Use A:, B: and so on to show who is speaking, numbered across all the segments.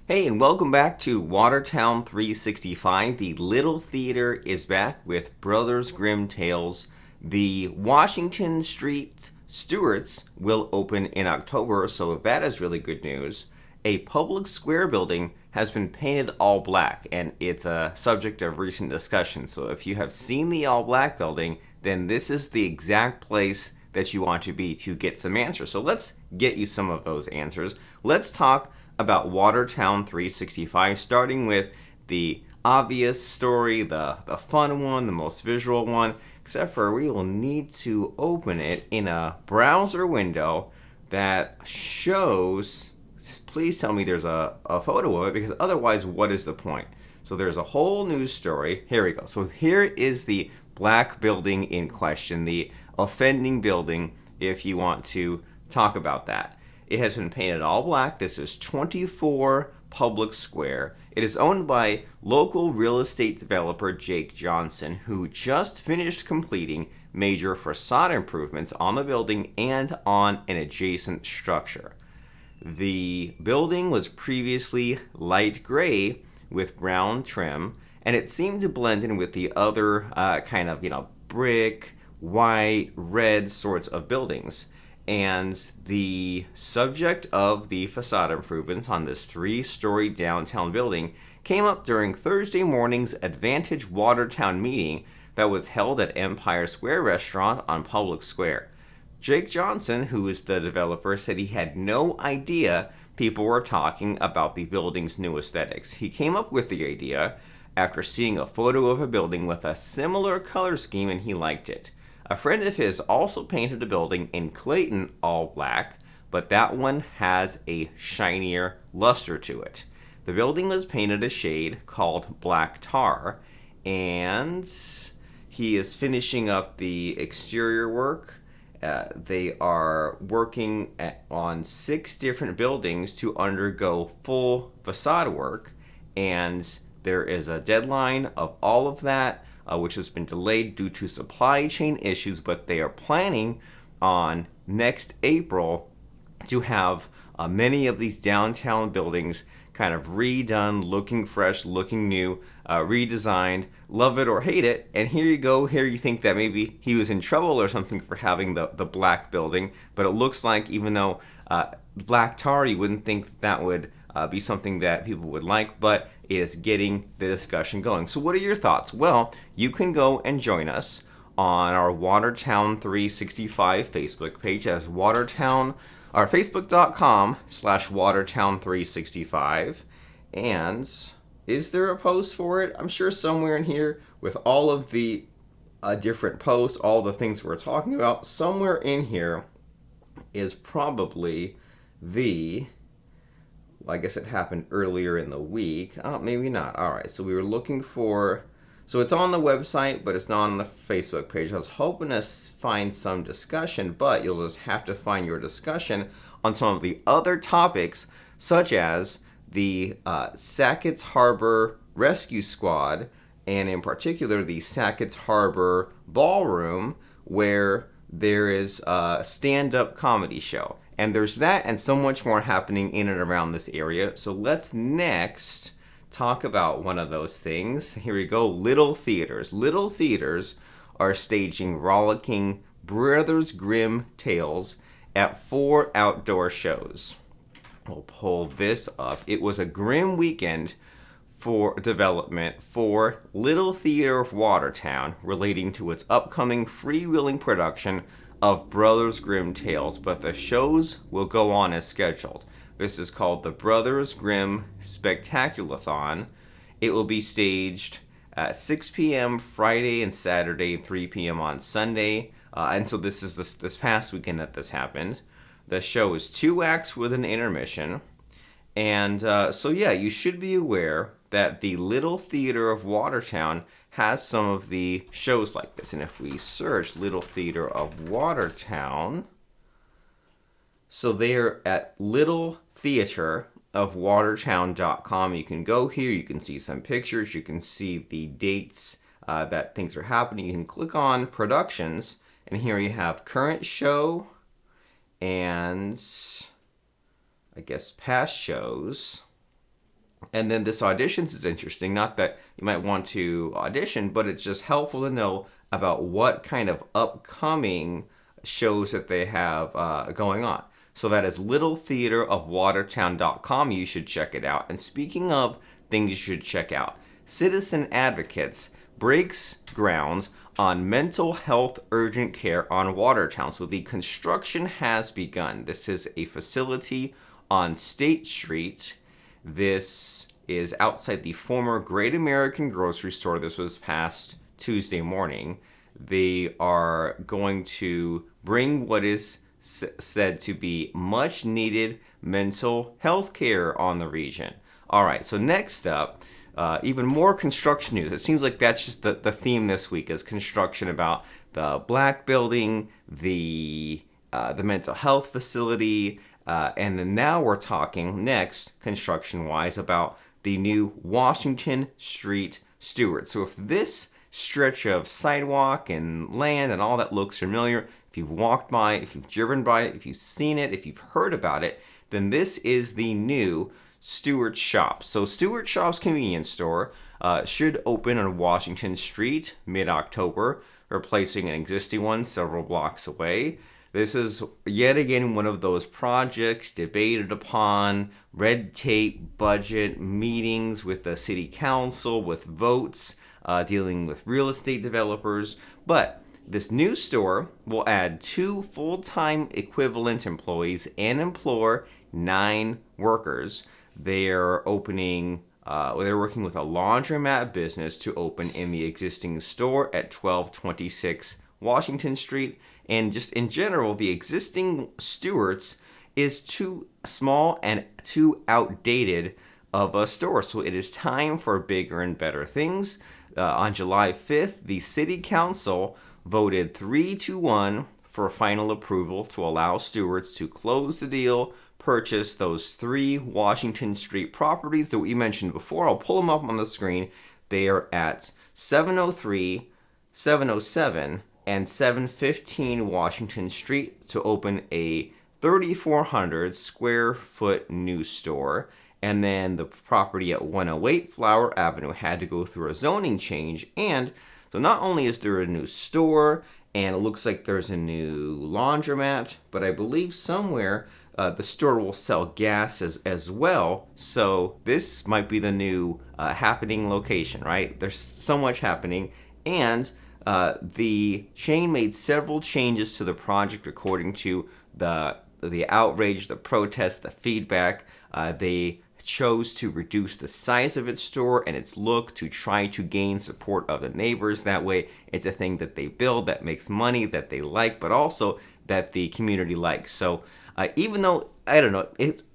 A: Hey, and welcome back to Watertown 365. The Little Theater is back with Brothers Grimm Tales. The Washington Street Stewarts will open in October, so that is really good news. A public square building has been painted all black, and it's a subject of recent discussion. So if you have seen the all black building, then this is the exact place that you want to be to get some answers. So let's get you some of those answers. Let's talk about Watertown 365, starting with the obvious story, the fun one, the most visual one, except for we will need to open it in a browser window that shows, please tell me there's a photo of it, because otherwise what is the point? So there's a whole news story. Here we go. So here is the black building in question, the offending building, if you want to talk about that. It has been painted all black. This is 24 Public Square. It is owned by local real estate developer Jake Johnson, who just finished completing major facade improvements on the building and on an adjacent structure. The building was previously light gray with brown trim, and it seemed to blend in with the other kind of, brick, white, red sorts of buildings. And the subject of the facade improvements on this 3-story downtown building came up during Thursday morning's Advantage Watertown meeting that was held at Empire Square Restaurant on Public Square. Jake Johnson, who is the developer, said he had no idea people were talking about the building's new aesthetics. He came up with the idea after seeing a photo of a building with a similar color scheme, and he liked it. A friend of his also painted a building in Clayton all black, but that one has a shinier luster to it. The building was painted a shade called black tar, and he is finishing up the exterior work. They are working on 6 different buildings to undergo full facade work, and there is a deadline of all of that, which has been delayed due to supply chain issues, but they are planning on next April to have many of these downtown buildings kind of redone, looking fresh, looking new, redesigned, love it or hate it. And here you go, here you think that maybe he was in trouble or something for having the black building, but it looks like even though black tar, you wouldn't think that would be something that people would like, but it is getting the discussion going. So what are your thoughts? Well, you can go and join us on our Watertown365 Facebook page as Watertown, our facebook.com/Watertown365. And is there a post for it? I'm sure somewhere in here with all of the different posts, all the things we're talking about, somewhere in here is probably the, I guess it happened earlier in the week. Oh, maybe not. All right, so we were looking for, so it's on the website, but it's not on the Facebook page. I was hoping to find some discussion, but you'll just have to find your discussion on some of the other topics, such as the Sackett's Harbor Rescue Squad, and in particular the Sackett's Harbor Ballroom, where there is a stand-up comedy show. And there's that and so much more happening in and around this area. So let's next talk about one of those things. Here we go, Little Theaters. Little Theaters are staging rollicking Brothers Grimm tales at 4 outdoor shows. We'll pull this up. It was a grim weekend for development for Little Theater of Watertown relating to its upcoming freewheeling production of Brothers Grimm tales, but the shows will go on as scheduled. This is called the Brothers Grimm Spectaculathon. It will be staged at 6 p.m. Friday and Saturday, 3 p.m. on Sunday. And so this is this past weekend that this happened. The show is 2 acts with an intermission. And so yeah, you should be aware that the Little Theater of Watertown has some of the shows like this. And if we search Little Theater of Watertown, so they're at littletheaterofwatertown.com. You can go here, you can see some pictures, you can see the dates that things are happening. You can click on productions, and here you have current show and I guess past shows. And then this auditions is interesting. Not that you might want to audition, but it's just helpful to know about what kind of upcoming shows that they have going on. So that is littletheaterofwatertown.com. You should check it out. And speaking of things you should check out, Citizen Advocates breaks ground on mental health urgent care on Watertown. So the construction has begun. This is a facility on State Street. This is outside the former Great American Grocery Store. This was past Tuesday morning. They are going to bring what is said to be much needed mental health care on the region. All right, so next up, even more construction news. It seems like that's just the theme this week is construction about the Black building, the mental health facility, and then now we're talking next, construction-wise, about the new Washington Street Stewart. So if this stretch of sidewalk and land and all that looks familiar, if you've walked by, if you've driven by it, if you've seen it, if you've heard about it, then this is the new Stewart Shops. So Stewart Shops convenience store should open on Washington Street mid-October, replacing an existing one several blocks away. This is yet again one of those projects debated upon, red tape, budget, meetings with the city council, with votes, dealing with real estate developers. But this new store will add 2 full-time equivalent employees and employ 9 workers. They're working with a laundromat business to open in the existing store at 1226 Washington Street. And just in general, the existing Stewart's is too small and too outdated of a store. So it is time for bigger and better things. On July 5th, the city council voted 3-1 for final approval to allow Stewart's to close the deal, purchase those 3 Washington Street properties that we mentioned before. I'll pull them up on the screen. They are at 703, 707, and 715 Washington Street to open a 3,400 square foot new store. And then the property at 108 Flower Avenue had to go through a zoning change. And so not only is there a new store, and it looks like there's a new laundromat, but I believe somewhere the store will sell gas as well. So this might be the new happening location, right? There's so much happening. And the chain made several changes to the project according to the outrage, the protest, the feedback. They chose to reduce the size of its store and its look to try to gain support of the neighbors. That way, it's a thing that they build, that makes money, that they like, but also that the community likes. So even though, I don't know,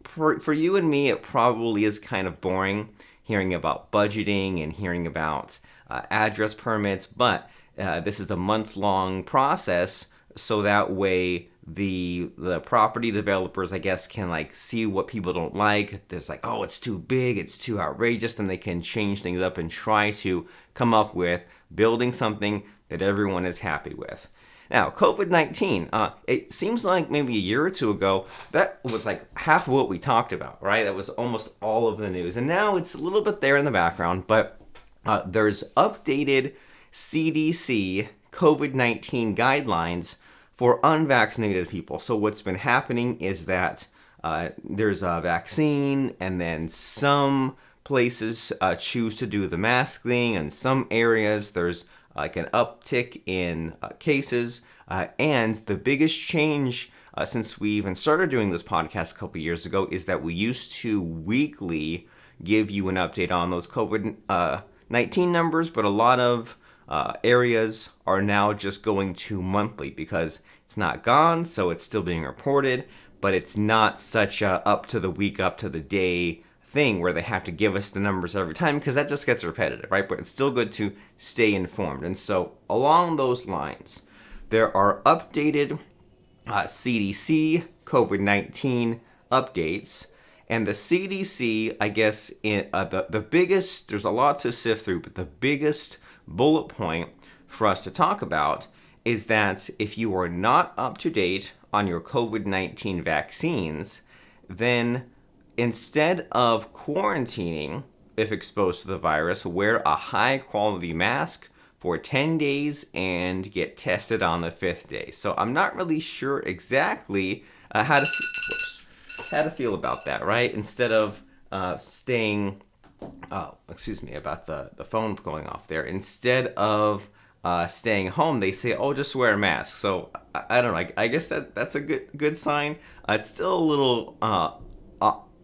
A: for you and me, it probably is kind of boring hearing about budgeting and hearing about address permits, but this is a months-long process, so that way the property developers, I guess, can like see what people don't like. There's like, oh, it's too big, it's too outrageous, then they can change things up and try to come up with building something that everyone is happy with. Now, COVID-19, it seems like maybe a year or two ago, that was like half of what we talked about, right? That was almost all of the news. And now it's a little bit there in the background, but there's updated CDC COVID-19 guidelines for unvaccinated people. So what's been happening is that there's a vaccine, and then some places choose to do the mask thing, and some areas there's like an uptick in cases. And the biggest change since we even started doing this podcast a couple years ago is that we used to weekly give you an update on those COVID-19 numbers, but a lot of areas are now just going to monthly because it's not gone, so it's still being reported, but it's not such a up to the week, up to the day thing where they have to give us the numbers every time, because that just gets repetitive, right? But it's still good to stay informed. And so along those lines, there are updated CDC COVID-19 updates. And the CDC, I guess, the biggest, there's a lot to sift through, but the biggest bullet point for us to talk about is that if you are not up to date on your COVID-19 vaccines, then instead of quarantining if exposed to the virus, wear a high quality mask for 10 days and get tested on the 5th day. So I'm not really sure exactly how to feel about that, right? Instead of staying, excuse me about the phone going off there. Instead of staying home, they say, "Oh, just wear a mask." So I don't know. I guess that's a good sign. It's still a little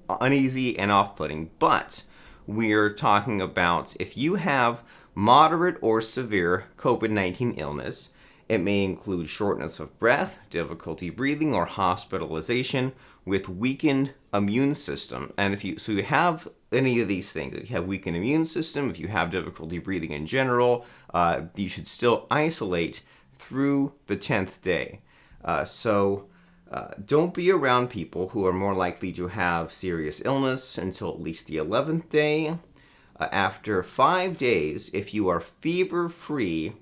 A: uneasy and off-putting, but we're talking about if you have moderate or severe COVID-19 illness. It may include shortness of breath, difficulty breathing, or hospitalization with weakened immune system. And if you have any of these things, if you have weakened immune system, if you have difficulty breathing in general, you should still isolate through the 10th day. So don't be around people who are more likely to have serious illness until at least the 11th day. After 5 days, if you are fever-free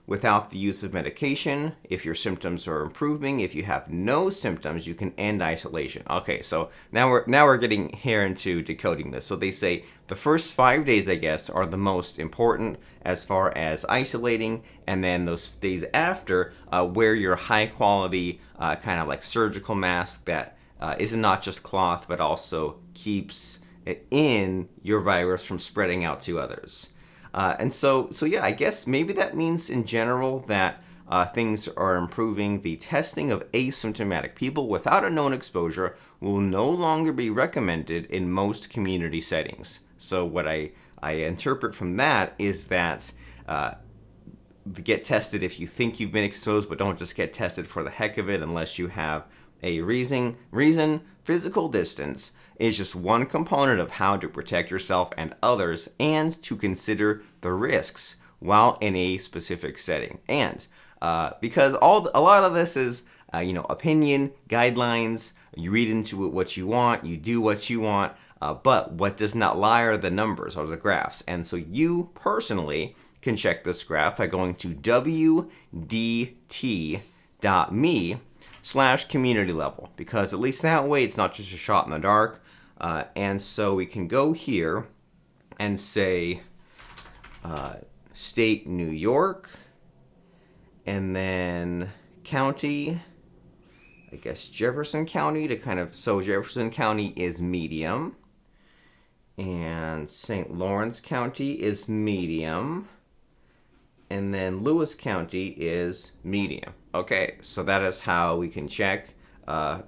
A: without the use of medication, if your symptoms are improving, if you have no symptoms, you can end isolation. Okay, so now we're getting here into decoding this. So they say the first 5 days, I guess, are the most important as far as isolating, and then those days after, wear your high quality kind of like surgical mask that is not just cloth but also keeps in your virus from spreading out to others. And so yeah, I guess maybe that means in general that things are improving. The testing of asymptomatic people without a known exposure will no longer be recommended in most community settings. So what I interpret from that is that get tested if you think you've been exposed, but don't just get tested for the heck of it unless you have a reason. Physical distance is just one component of how to protect yourself and others, and to consider the risks while in a specific setting. And because a lot of this is opinion, guidelines, you read into it what you want, you do what you want, but what does not lie are the numbers or the graphs. And so you personally can check this graph by going to wdt.me/community level, because at least that way it's not just a shot in the dark. And so we can go here and say state New York, and then county, I guess Jefferson County so Jefferson County is medium, and St. Lawrence County is medium, and then Lewis County is medium. Okay, so that is how we can check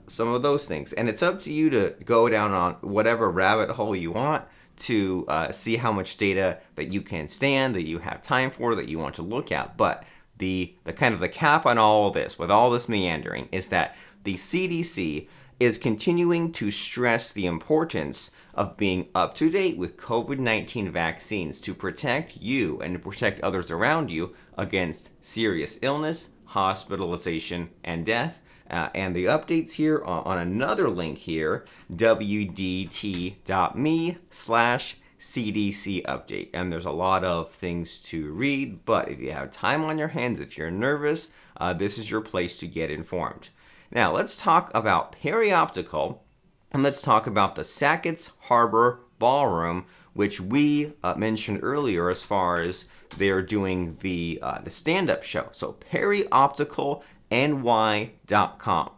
A: some of those things. And it's up to you to go down on whatever rabbit hole you want to see how much data that you can stand, that you have time for, that you want to look at. But the kind of the cap on all of this, with all this meandering, is that the CDC is continuing to stress the importance of being up to date with COVID-19 vaccines to protect you and to protect others around you against serious illness, hospitalization, and death. And the updates here on another link here, wdt.me/CDC update. And there's a lot of things to read, but if you have time on your hands, if you're nervous, this is your place to get informed. Now, let's talk about perioptical, and let's talk about the Sackett's Harbor Ballroom, which we mentioned earlier as far as they're doing the stand-up show. So periopticalny.com.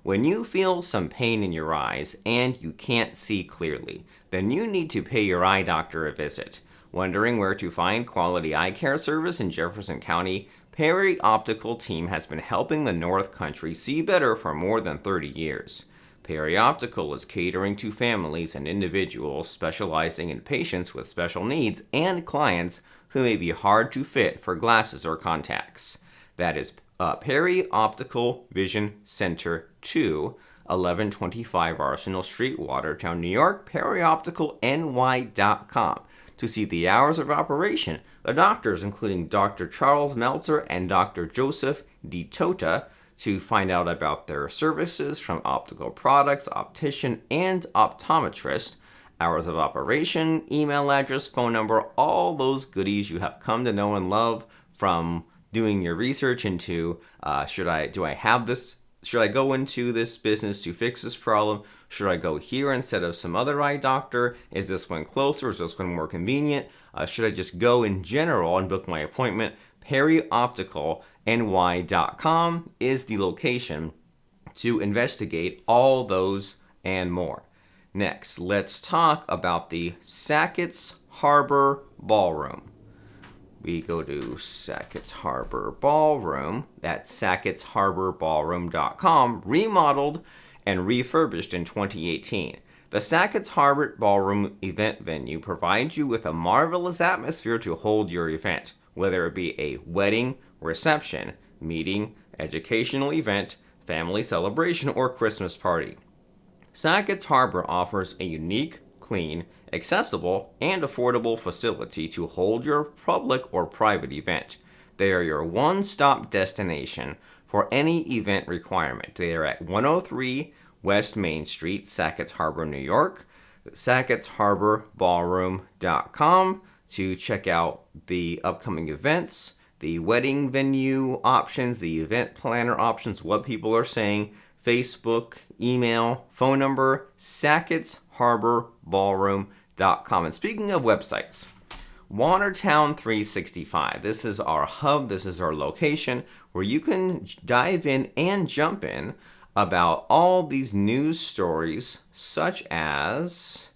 A: When you feel some pain in your eyes and you can't see clearly, then you need to pay your eye doctor a visit. Wondering where to find quality eye care service in Jefferson County? Perioptical team has been helping the North Country see better for more than 30 years. Perioptical is catering to families and individuals specializing in patients with special needs and clients who may be hard to fit for glasses or contacts. That is Perioptical Vision Center 2, 1125 Arsenal Street, Watertown, New York, periopticalny.com. To see the hours of operation, the doctors, including Dr. Charles Meltzer and Dr. Joseph DeTota, to find out about their services from optical products, optician, and optometrist, hours of operation, email address, phone number, all those goodies you have come to know and love from doing your research into do I have this should I go into this business to fix this problem? Should I go here instead of some other eye doctor? Is this one closer? Is this one more convenient? Should I just go in general and book my appointment? PerryOpticalNY.com is the location to investigate all those and more. Next, let's talk about the Sackett's Harbor Ballroom. We go to Sackett's Harbor Ballroom. That's sackettsharborballroom.com, remodeled and refurbished in 2018. The Sackett's Harbor Ballroom event venue provides you with a marvelous atmosphere to hold your event, whether it be a wedding, reception, meeting, educational event, family celebration, or Christmas party. Sackett's Harbor offers a unique, clean, accessible, and affordable facility to hold your public or private event. They are your one-stop destination for any event requirement. They are at 103 West Main Street, Sackett's Harbor, New York. sackettsharborballroom.com to check out the upcoming events, the wedding venue options, the event planner options, what people are saying, Facebook, email, phone number, sackettsharborballroom.com. And speaking of websites, Watertown365. This is our hub. This is our location where you can dive in and jump in about all these news stories, such as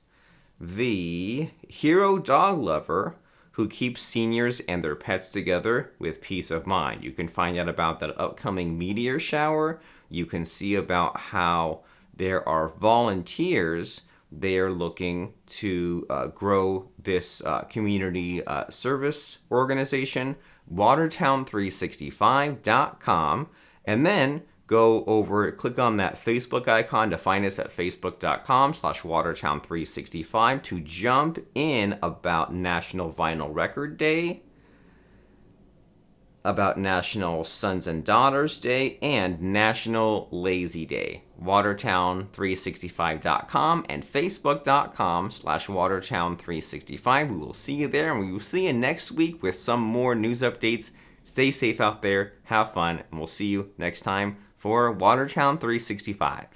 A: the hero dog lover who keeps seniors and their pets together with peace of mind. You can find out about that upcoming meteor shower. You can see about how there are volunteers. They are looking to grow this community service organization, Watertown365.com, and then go over, click on that Facebook icon to find us at facebook.com/Watertown365 to jump in about National Vinyl Record Day, about National Sons and Daughters Day, and National Lazy Day. Watertown365.com and facebook.com/Watertown365. We will see you there, and we will see you next week with some more news updates. Stay safe out there, have fun, and we'll see you next time for Watertown 365.